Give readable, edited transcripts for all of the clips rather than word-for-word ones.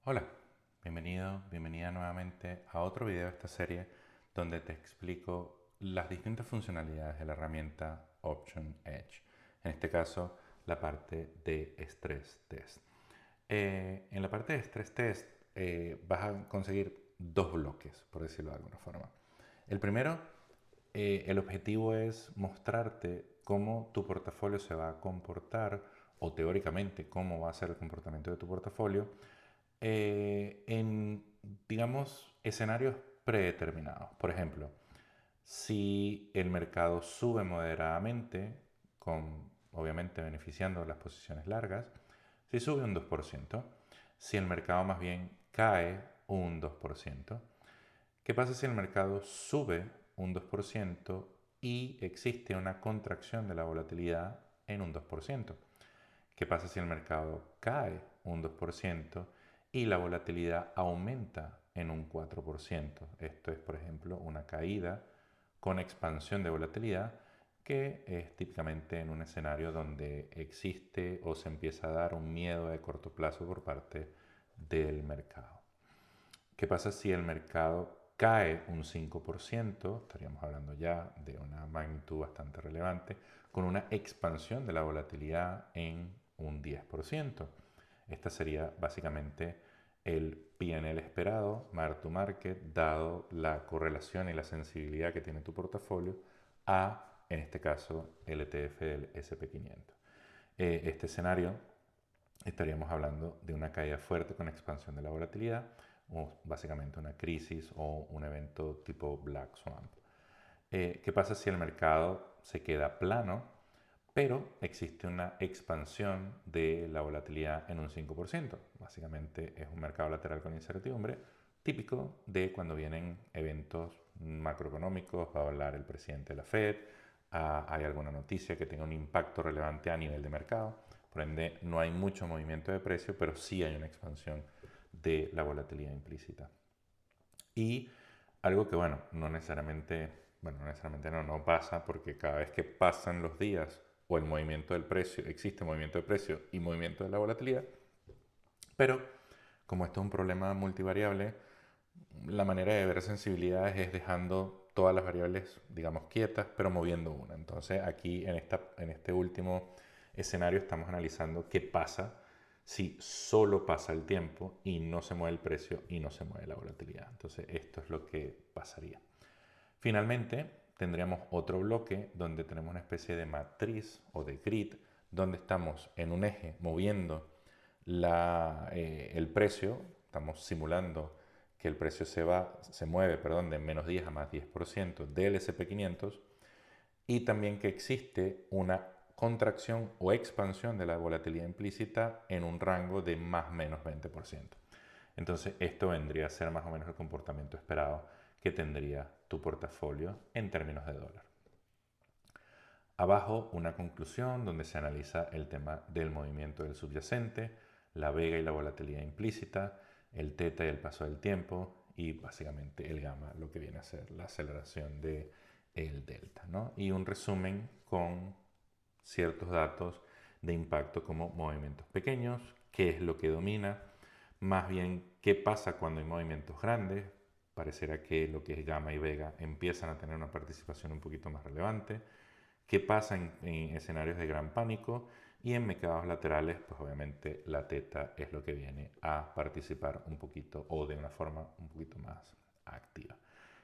Hola, bienvenido, bienvenida nuevamente a otro video de esta serie donde te explico las distintas funcionalidades de la herramienta Option Edge. En este caso, la parte de Stress Test. En la parte de Stress Test vas a conseguir dos bloques, por decirlo de alguna forma. El primero, el objetivo es mostrarte cómo tu portafolio se va a comportar o teóricamente cómo va a ser el comportamiento de tu portafolio en, digamos, escenarios predeterminados. Por ejemplo, si el mercado sube moderadamente, obviamente beneficiando las posiciones largas, si sube un 2%, si el mercado más bien cae un 2%, ¿qué pasa si el mercado sube un 2% y existe una contracción de la volatilidad en un 2%? ¿Qué pasa si el mercado cae un 2% y la volatilidad aumenta en un 4%? Esto es, por ejemplo, una caída con expansión de volatilidad que es típicamente en un escenario donde existe o se empieza a dar un miedo de corto plazo por parte del mercado. ¿Qué pasa si el mercado cae un 5%? Estaríamos hablando ya de una magnitud bastante relevante, con una expansión de la volatilidad en un 10%. Esta sería básicamente el P&L esperado, mark to market, dado la correlación y la sensibilidad que tiene tu portafolio a, en este caso, el ETF del SP500. Este escenario estaríamos hablando de una caída fuerte con expansión de la volatilidad, o básicamente una crisis o un evento tipo Black Swan. ¿Qué pasa si el mercado se queda plano, pero existe una expansión de la volatilidad en un 5%? Básicamente es un mercado lateral con incertidumbre, típico de cuando vienen eventos macroeconómicos, va a hablar el presidente de la Fed, hay alguna noticia que tenga un impacto relevante a nivel de mercado. Por ende, no hay mucho movimiento de precio, pero sí hay una expansión de la volatilidad implícita. Y algo que, no necesariamente no pasa, porque cada vez que pasan los días o el movimiento del precio, existe movimiento de precio y movimiento de la volatilidad, pero como esto es un problema multivariable, la manera de ver sensibilidades es dejando todas las variables, digamos, quietas, pero moviendo una. Entonces aquí en este último escenario estamos analizando qué pasa si solo pasa el tiempo y no se mueve el precio y no se mueve la volatilidad. Entonces esto es lo que pasaría. Finalmente, tendríamos otro bloque donde tenemos una especie de matriz o de grid donde estamos en un eje moviendo el precio, estamos simulando que el precio se mueve de menos 10 a más 10% del SP500 y también que existe una contracción o expansión de la volatilidad implícita en un rango de más o menos 20%. Entonces esto vendría a ser más o menos el comportamiento esperado que tendría tu portafolio en términos de dólar. Abajo una conclusión donde se analiza el tema del movimiento del subyacente, la vega y la volatilidad implícita, el teta y el paso del tiempo y básicamente el gamma, lo que viene a ser la aceleración de el delta, ¿no? Y un resumen con ciertos datos de impacto como movimientos pequeños, qué es lo que domina, más bien qué pasa cuando hay movimientos grandes. Pareciera que lo que es gamma y vega empiezan a tener una participación un poquito más relevante. ¿Qué pasa en escenarios de gran pánico? Y en mercados laterales, pues obviamente la teta es lo que viene a participar un poquito o de una forma un poquito más activa.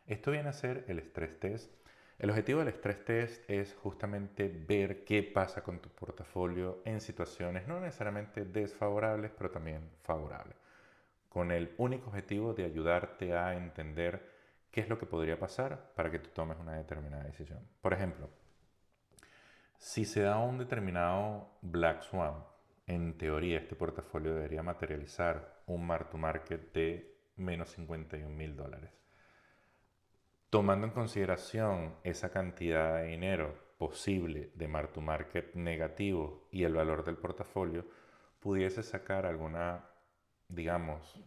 Esto viene a ser el stress test. El objetivo del stress test es justamente ver qué pasa con tu portafolio en situaciones no necesariamente desfavorables, pero también favorables, con el único objetivo de ayudarte a entender qué es lo que podría pasar para que tú tomes una determinada decisión. Por ejemplo, si se da un determinado Black Swan, en teoría este portafolio debería materializar un mark to market de menos $51.000. Tomando en consideración esa cantidad de dinero posible de mark to market negativo y el valor del portafolio, pudiese sacar alguna, digamos,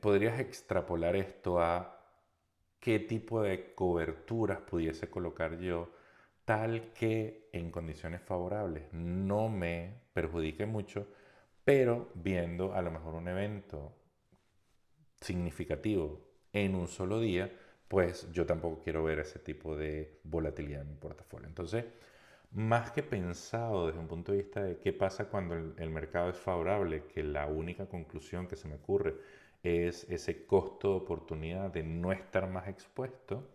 podrías extrapolar esto a qué tipo de coberturas pudiese colocar yo tal que en condiciones favorables no me perjudique mucho, pero viendo a lo mejor un evento significativo en un solo día, pues yo tampoco quiero ver ese tipo de volatilidad en mi portafolio. Entonces, más que pensado desde un punto de vista de qué pasa cuando el mercado es favorable, que la única conclusión que se me ocurre es ese costo de oportunidad de no estar más expuesto,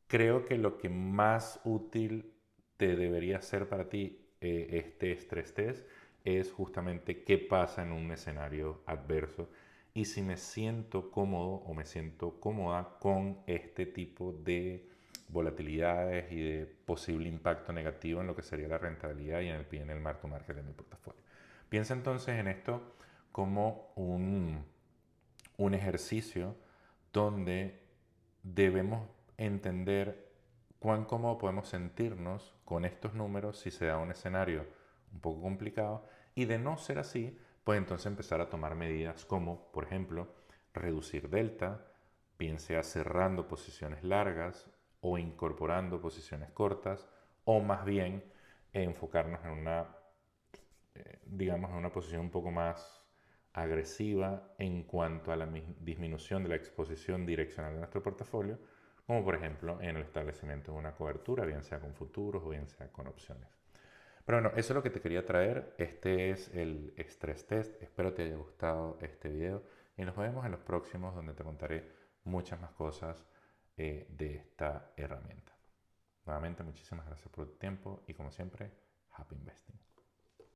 creo que lo que más útil te debería ser para ti este estrés test es justamente qué pasa en un escenario adverso y si me siento cómodo o me siento cómoda con este tipo de volatilidades y de posible impacto negativo en lo que sería la rentabilidad y en el P&L mark to market de mi portafolio. Piensa entonces en esto como un ejercicio donde debemos entender cuán cómodo podemos sentirnos con estos números si se da un escenario un poco complicado y de no ser así, pues entonces empezar a tomar medidas como, por ejemplo, reducir delta, bien sea cerrando posiciones largas o incorporando posiciones cortas, o más bien enfocarnos en una, digamos, en una posición un poco más agresiva en cuanto a la disminución de la exposición direccional de nuestro portafolio, como por ejemplo en el establecimiento de una cobertura, bien sea con futuros o bien sea con opciones. Pero bueno, eso es lo que te quería traer. Este es el Stress Test. Espero te haya gustado este video y nos vemos en los próximos donde te contaré muchas más cosas de esta herramienta. Nuevamente, muchísimas gracias por tu tiempo y como siempre, happy investing.